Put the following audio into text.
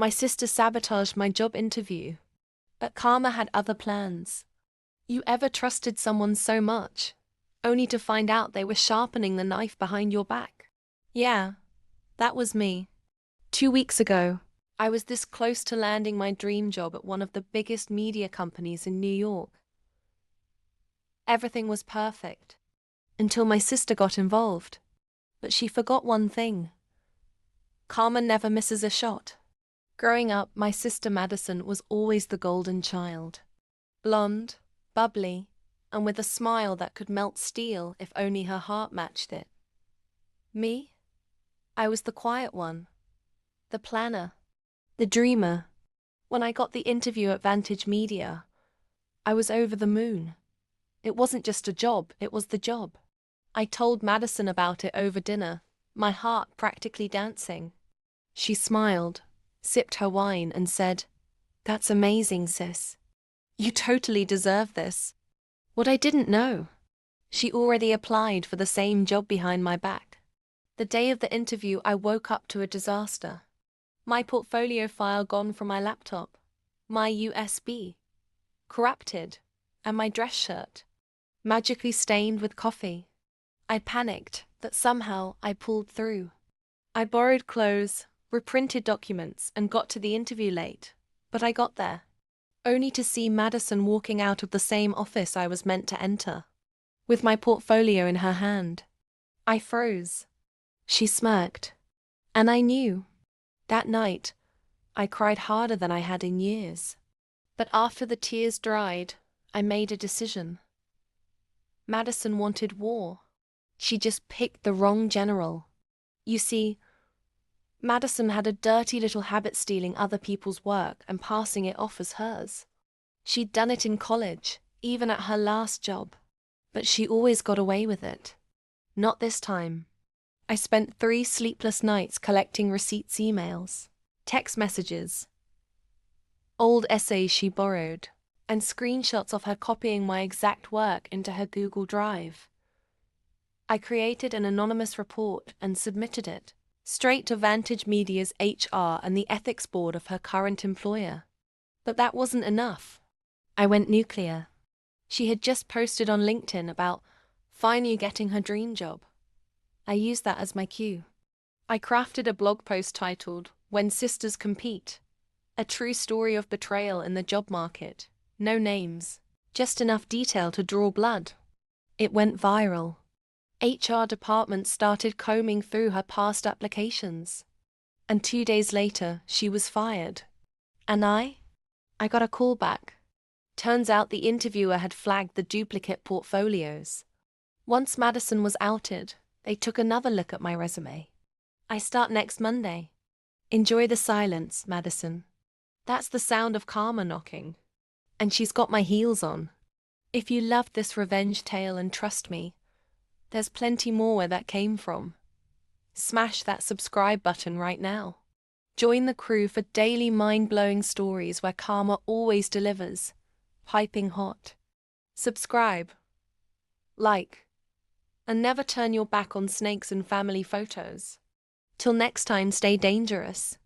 My sister sabotaged my job interview. But Karma had other plans. You ever trusted someone so much, only to find out they were sharpening the knife behind your back? Yeah, that was me. 2 weeks ago, I was this close to landing my dream job at one of the biggest media companies in New York. Everything was perfect, until my sister got involved. But she forgot one thing. Karma never misses a shot. Growing up, my sister Madison was always the golden child. Blonde, bubbly, and with a smile that could melt steel if only her heart matched it. Me? I was the quiet one. The planner. The dreamer. When I got the interview at Vantage Media, I was over the moon. It wasn't just a job, it was the job. I told Madison about it over dinner, my heart practically dancing. She smiled, sipped her wine, and said, "That's amazing, sis. You totally deserve this." What I didn't know, she already applied for the same job behind my back. The day of the interview, I woke up to a disaster. My portfolio file gone from my laptop, my USB corrupted, and my dress shirt magically stained with coffee. I panicked, but somehow I pulled through. I borrowed clothes, reprinted documents, and got to the interview late, but I got there, only to see Madison walking out of the same office I was meant to enter, with my portfolio in her hand. I froze. She smirked, and I knew. That night, I cried harder than I had in years. But after the tears dried, I made a decision. Madison wanted war. She just picked the wrong general. You see, Madison had a dirty little habit stealing other people's work and passing it off as hers. She'd done it in college, even at her last job. But she always got away with it. Not this time. I spent 3 sleepless nights collecting receipts, emails, text messages, old essays she borrowed, and screenshots of her copying my exact work into her Google Drive. I created an anonymous report and submitted it straight to Vantage Media's HR and the ethics board of her current employer. But that wasn't enough. I went nuclear. She had just posted on LinkedIn about finally getting her dream job. I used that as my cue. I crafted a blog post titled, "When Sisters Compete," a true story of betrayal in the job market. No names, just enough detail to draw blood. It went viral. HR departments started combing through her past applications. And 2 days later, she was fired. And I got a call back. Turns out the interviewer had flagged the duplicate portfolios. Once Madison was outed, they took another look at my resume. I start next Monday. Enjoy the silence, Madison. That's the sound of karma knocking. And she's got my heels on. If you loved this revenge tale, and trust me, there's plenty more where that came from, smash that subscribe button right now. Join the crew for daily mind-blowing stories where karma always delivers, piping hot. Subscribe, like, and never turn your back on snakes and family photos. Till next time, stay dangerous.